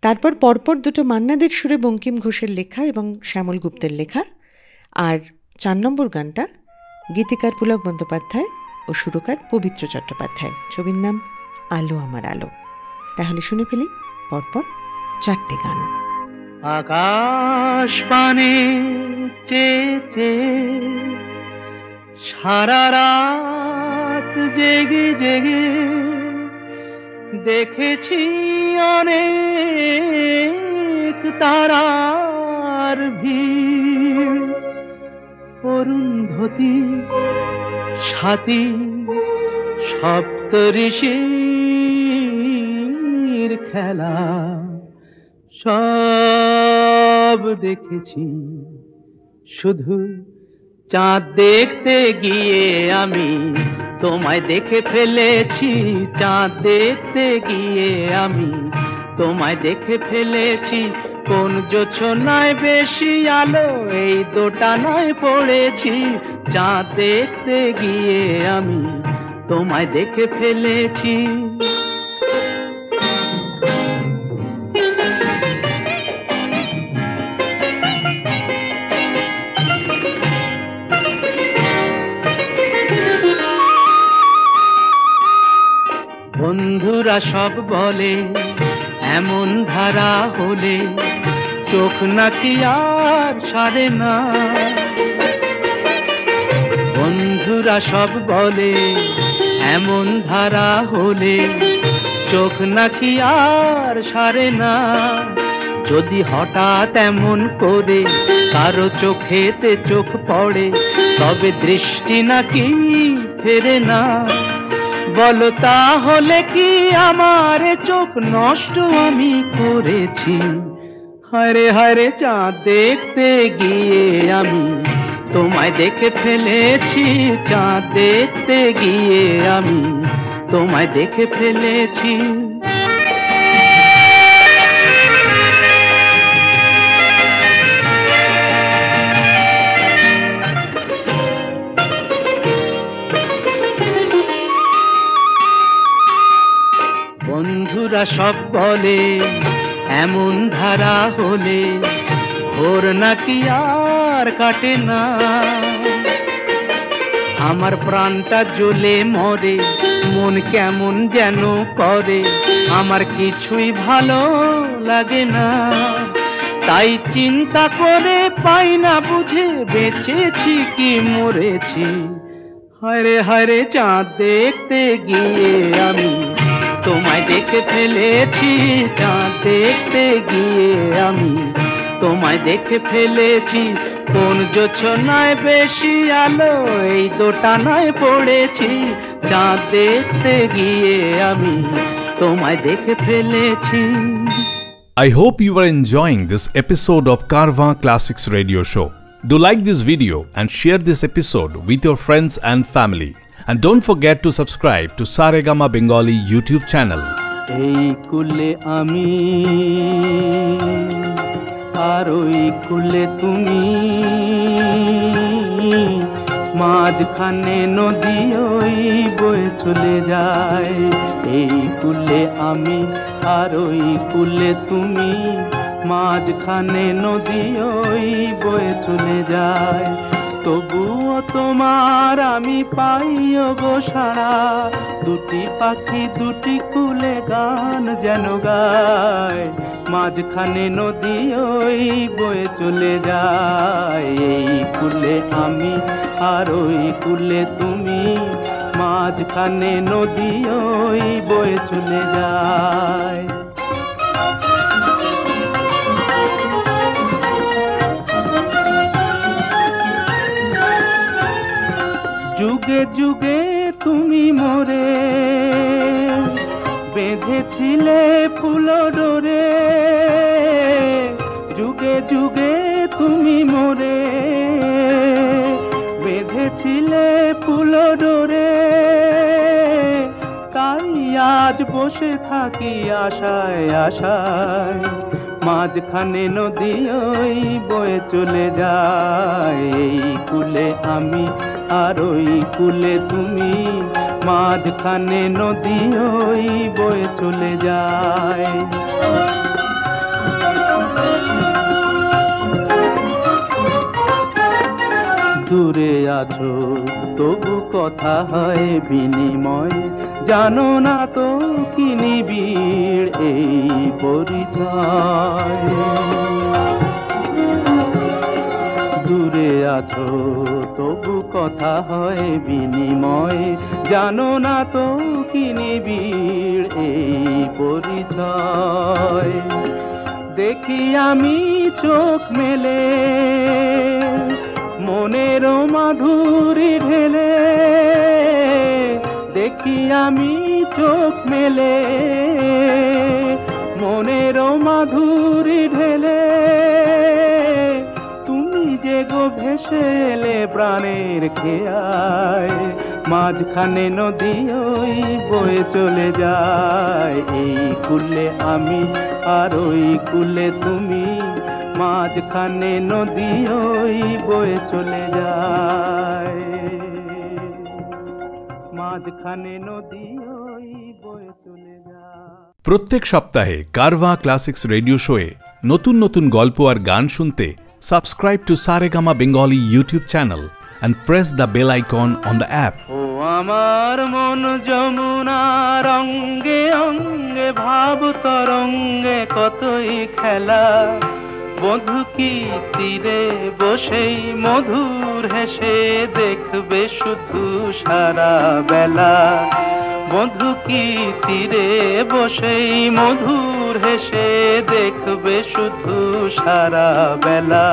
তারপর পরপর দুটো মান্নাদের সুরে বঙ্কিম ঘোষের লেখা এবং শ্যামল গুপ্তের লেখা, আর 4 নম্বর গানটা গীতিকার পুলক বন্দ্যোপাধ্যায় ও সুরকার পবিত্র চট্টোপাধ্যায়। ছবির নাম আলো আমার আলো। তাহলে শুনে ফেলি পরপর 4টে গান। আকাশ পানে চেয়ে সারা রাত জেগে জেগে দেখেছি অনেক তারার ভিড়, অরুন্ধতী সাথী সপ্তঋষির খেলা সব দেখেছি। শুধু চাঁদ দেখতে গিয়ে আমি তোমায় দেখে ফেলেছি, চাঁদ দেখতে গিয়ে আমি তোমায় দেখে ফেলেছি। কোন জোছনায় বেশি আলো এই দোটানায় পড়েছি, চাঁদ দেখতে গিয়ে আমি তোমায় দেখে ফেলেছি। বন্ধুরা সব বলে এমন ধারা হলে চোখ নাকি আর সারে না, বন্ধুরা সব বলে এমন ধারা হলে চোখ নাকি আর সারে না। যদি হঠাৎ এমন করে কারো চোখেতে চোখ পড়ে তবে দৃষ্টি নাকি ফেরে না। বলো তাহলে কি আমার চোখ নষ্ট আমি করেছি? হায়রে হায়রে চাঁদ দেখতে গিয়ে আমি তোমায় দেখে ফেলেছি, চাঁদ দেখতে গিয়ে আমি তোমায় দেখে ফেলেছি। বন্ধুরা সব বলে এমন ধারা হলে ভোর নাকি আর কাটে না। আমার প্রাণটা জ্বলে মরে, মন কেমন যেন করে, আমার কিছুই ভালো লাগে না। তাই চিন্তা করে পাই না বুঝে বেঁচেছি কি মরেছি। হায়রে হায়রে চাঁদ দেখতে গিয়ে আমি তোমায় দেখে ফেলেছি, চাঁদ দেখতে গিয়ে আমি তোমায় দেখে ফেলেছি। কোন জোছনায় বেশি আলো এই দোটানায় পড়েছি, চাঁদ দেখতে গিয়ে আমি তোমায় দেখে ফেলেছি। I hope you are enjoying this episode of Carva Classics Radio Show. Do like this video and share this episode with your friends and family. And don't forget to subscribe to Saregama Bengali YouTube channel. এই কুলে আমি আর ওই কুলে তুমি, মাঝখানে নদী ওই বয়ে চলে যায়। এই কুলে আমি আর ওই কুলে তুমি, মাঝখানে নদী ওই বয়ে চলে যায়। তবুও তোমার আমি পাইও গো সাড়া, দুটি পাখি দুটি কুলে গান যেন গায়। মাঝখানে নদী ওই বয়ে চলে যায়। এই কুলে আমি আর ওই কুলে তুমি, মাঝখানে নদী ওই বয়ে চলে যায়। যুগে যুগে তুমি মোরে বেঁধেছিলে ফুল ডোরে, যুগে যুগে তুমি মোরে বেঁধেছিলে ফুল ডোরে। তাই আজ বসে থাকি আশায় আশায়, মাঝখানে নদী ওই বয়ে চলে যায়, এই কুলে আমি আর ওই কুলে তুমি, মাঝখানে নদী ওই বয়ে চলে যায়। দূরে আছো তবু কথা হয় বিনিময়, জানো না তো কি নিবিড় এই পরিচয়। দূরে আছো তবু কথা হয় বিনিময়, জানো না তো কি নিবিড় এই পরিচয়। দেখি আমি চোখ মেলে মনের মাধুরী ঢেলে, দেখি আমি চোখ মেলে মনের মাধুরী ঢেলে, তুমি যে গো ভেসে এলে প্রাণের খেয়ায়, মাঝখানে নদী ওই বয়ে চলে যায়, এই কুলে আমি আর ওই কুলে তুমি, মাঝখানে নদী ওই বয়ে চলে যায়, মাঝখানে নদী ওই বয়ে চলে যায়। প্রত্যেক সপ্তাহে কারভা ক্লাসিক্স রেডিও শোয়ে নতুন নতুন গল্প আর গান শুনতে subscribe to Saregama Bengali YouTube channel and press the bell icon on the app. ও আমার মন যমুনা রঙ্গে অঙ্গে ভাব তরঙ্গে কতই খেলা, বধূ কি তীরে বসেই মধুর হেসে দেখবে শুধু সারা বেলা, বধূ কি তীরে বসেই মধুর হেসে দেখবে শুধু সারা বেলা।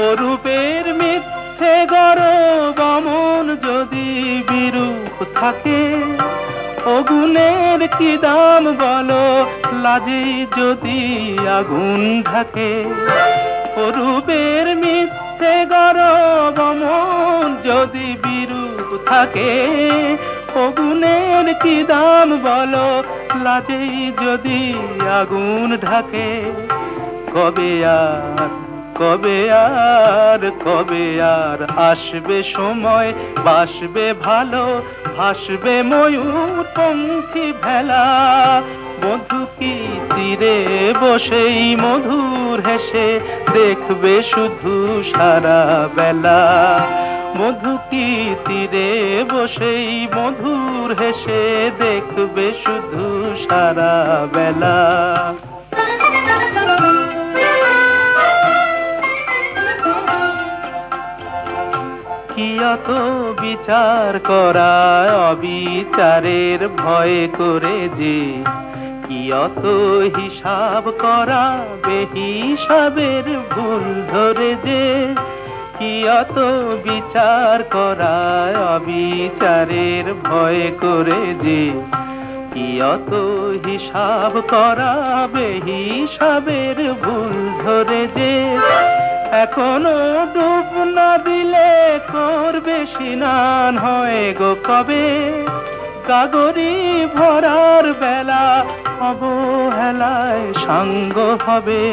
অরূপের মিথ্যে গরব মন যদি বিরূপ থাকে, অগুণের কি দাম বলো লাজে যদি আগুন ঢাকে। অরূপের মিথ্যে গরব মন যদি বিরূপ থাকে, অগুণের কি দাম বলো লাজে যদি আগুন ঢাকে। কবে আর কবে আর কবে আর আসবে সময়, বাসবে ভালো ভাসবে ময়ূর পঙ্খী ভেলা, বধূ কি তীরে বসেই মধুর হেসে দেখবে শুধু সারা বেলা, বধূ কি তীরে বসেই মধুর হেসে দেখবে শুধু সারা বেলা। কি অত বিচার করা অবিচারের ভয় করে যে, কি অত হিসাব করা বেহিসাবের ভুল ধরে যে, কি অত বিচার করা অবিচারের ভয় করে যে, কি অত হিসাব করা বেহিসাবের ভুল ধরে যে, এখনো ডুব না দিলে করবে স্নান হয় গো কবে, গাগরি ভরার বেলা অবহেলায় সাঙ্গ হবে।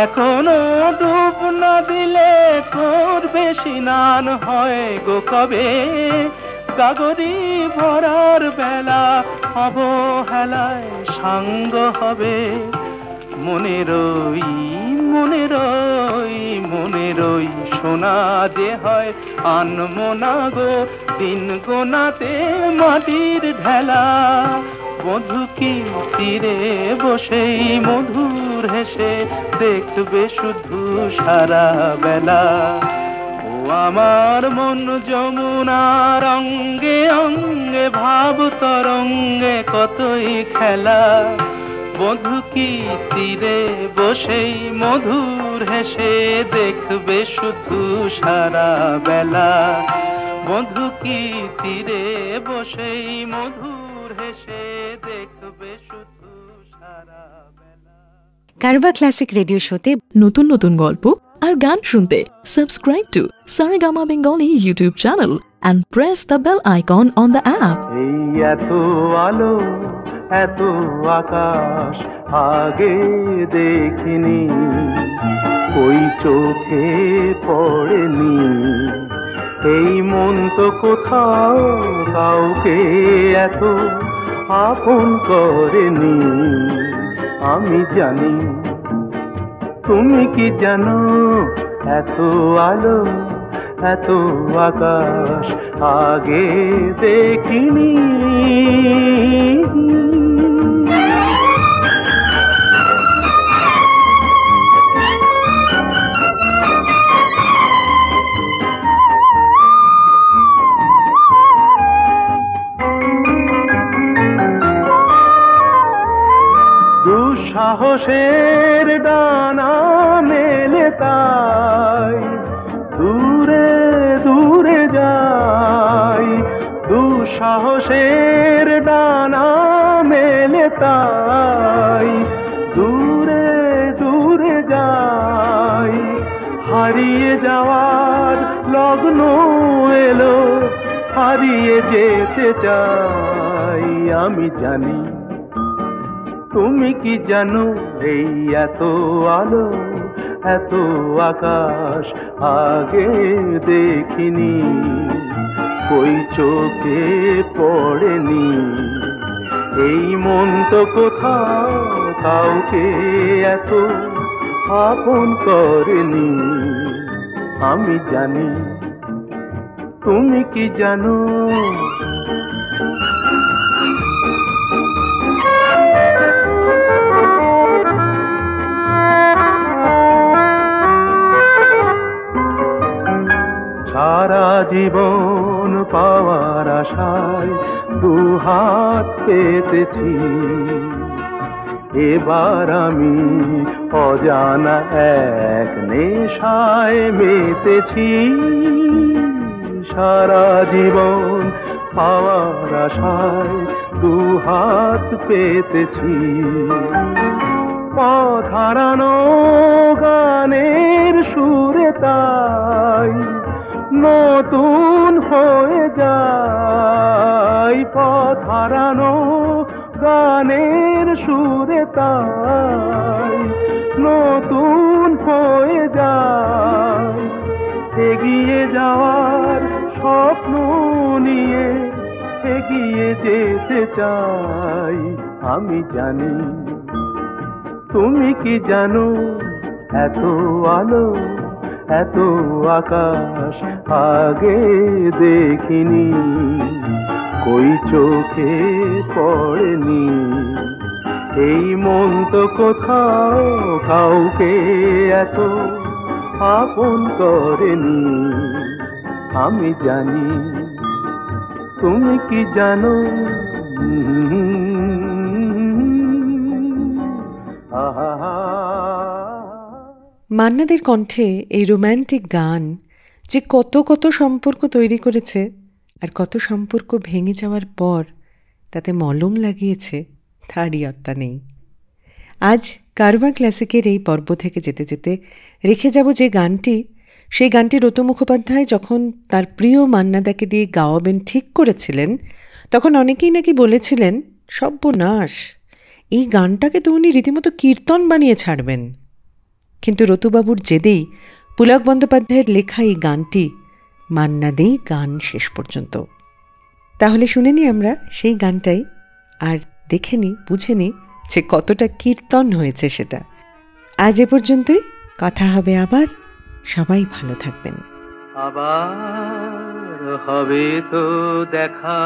এখনো ডুব না দিলে করবে স্নান হয় গো কবে, গাগরি ভরার বেলা অবহেলায় সাঙ্গ হবে। মনে রই মনে রই মনে রই সোনা যে হয় আনমনা গো, দিন গোনাতে মাটির ঢেলা, বধূ কি তীরে বসেই মধুর হেসে দেখবে শুধু সারা বেলা। ও আমার মন যমুনার অঙ্গে অঙ্গে ভাব তরঙ্গে কতই খেলা, বধূ কি তীরে বসেই মধুর হেসে দেখবে শুধু সারা বেলা, বধূ কি তীরে বসেই মধুর হেসে দেখবে শুধু সারা বেলা। কারভা ক্লাসিক রেডিও শোতে নতুন নতুন গল্প আর গান শুনতে subscribe to Saregama Bengali YouTube channel and press the bell icon on the app. এই এত আলো এত আকাশ আগে দেখিনি, ওই চোখে পড়েনি। এই মন তো কোথাও কাউকে এত আপন করেনি। আমি জানি, তুমি কি জানো, এত আলো এত আকাশ আগে দেখিনি। দুঃসাহসের ডানা মেলে তাই দূরে দূরে যাই, দুঃসাহসের ডানা মেলে তাই দূরে দূরে যাই। হারিয়ে যাওয়ার লগ্ন এলো, হারিয়ে যেতে চাই। আমি জানি, তুমি কি জানো, এই এত আলো এত আকাশ আগে দেখিনি, ওই চোখে পড়েনি। এই মন তো কোথাও কাউকে এত আপন করেনি। আমি জানি, তুমি কি জানো। সারা জীবন পাওয়ার আশায় দুহাত পেতেছি, এবার আমি অজানা এক নেশায় মেতেছি। সারা জীবন পাওয়ার আশায় দুহাত পেতেছি, পথ হারানো গানের সুরে তাই নতুন হয়ে যায়। পথ হারানো গানের সুরে তাই নতুন হয়ে যায়। এগিয়ে যাওয়ার স্বপ্ন নিয়ে এগিয়ে যেতে চাই। আমি জানি, তুমি কি জানো, এত আলো এত আকাশ আগে দেখিনি, কই চোখে পড়েনি। এই মন তো কোথাও কাউকে এত আপন করেনি। আমি জানি, তুমি কি জানো। মান্নাদের কণ্ঠে এই রোম্যান্টিক গান যে কত কত সম্পর্ক তৈরি করেছে, আর কত সম্পর্ক ভেঙে যাওয়ার পর তাতে মলম লাগিয়েছে, তারই আত্মা নেই। আজ কারওয়া ক্লাসিকের এই পর্ব থেকে যেতে যেতে রেখে যাব যে গানটি, সেই গানটি রতু মুখোপাধ্যায় যখন তার প্রিয় মান্নাদাকে দিয়ে গাওয়াবেন ঠিক করেছিলেন, তখন অনেকেই নাকি বলেছিলেন, সর্বনাশ, এই গানটাকে তো উনি রীতিমতো কীর্তন বানিয়ে ছাড়বেন। কিন্তু রতুবাবুর জেদেই পুলক বন্দ্যোপাধ্যায়ের লেখা এই গানটি মান্নাদেই গান শেষ পর্যন্ত। তাহলে শুনে নিই আমরা সেই গানটাই, আর দেখে নিই, বুঝে নিই যে কতটা কীর্তন হয়েছে সেটা। আজ এ পর্যন্তই, কথা হবে আবার। সবাই ভালো থাকবেন। আবার হবে তো দেখা,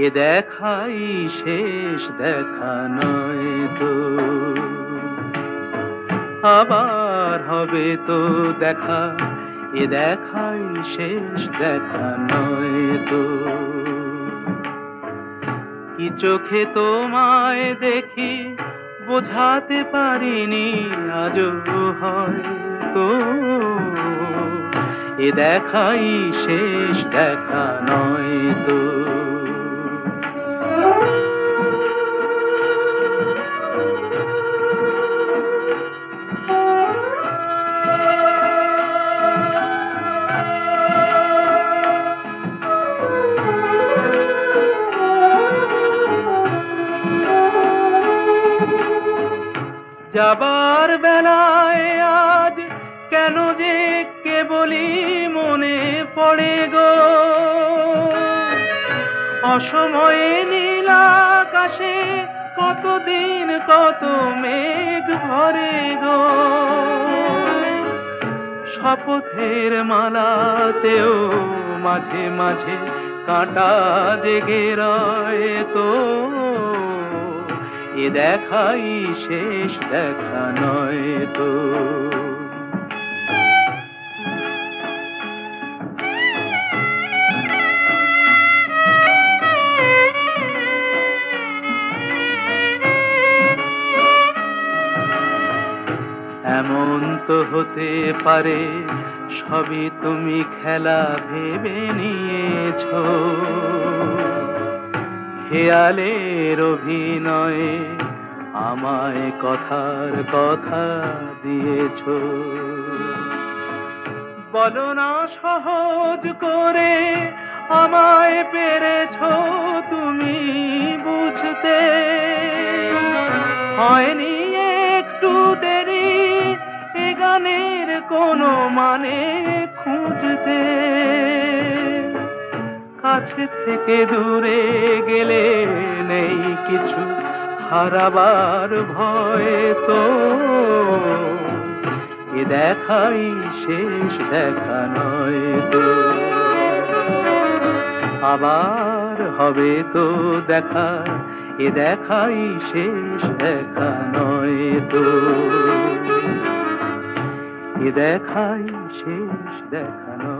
এ দেখাই শেষ দেখা নয় তো। আবার হবে তো দেখা, এ দেখাই শেষ দেখা নয় তো। কি চোখে তোমায় দেখি বোঝাতে পারিনি আজও হয়তো, এ দেখাই শেষ দেখা নয় তো। যাবার বেলায় আজ কেন যে কেবলই মনে পড়ে গো, অসময়ে নীল আকাশে কতদিন কত মেঘ ভরে গো, শপথের মালাতেও মাঝে মাঝে কাঁটা জেগে রয় তো, এ দেখাই শেষ দেখা নয় তো। এমন তো হতে পারে সবই তুমি খেলা ভেবে নিয়েছো, খেয়ালের অভিনয়ে আমায় কথার কথা দিয়েছো, বলো না সহজ করে আমায় পেরেছো তুমি বুঝতে, হয়নি একটু দেরি এ গানের কোনো মানে খুঁজতে, কাছে থেকে দূরে গেলে নেই কিছু হারাবার ভয় তো, এ দেখাই শেষ দেখা নয় তো, আবার হবে তো দেখা, এ দেখাই শেষ দেখা নয় তো, এ দেখাই শেষ দেখা নয়।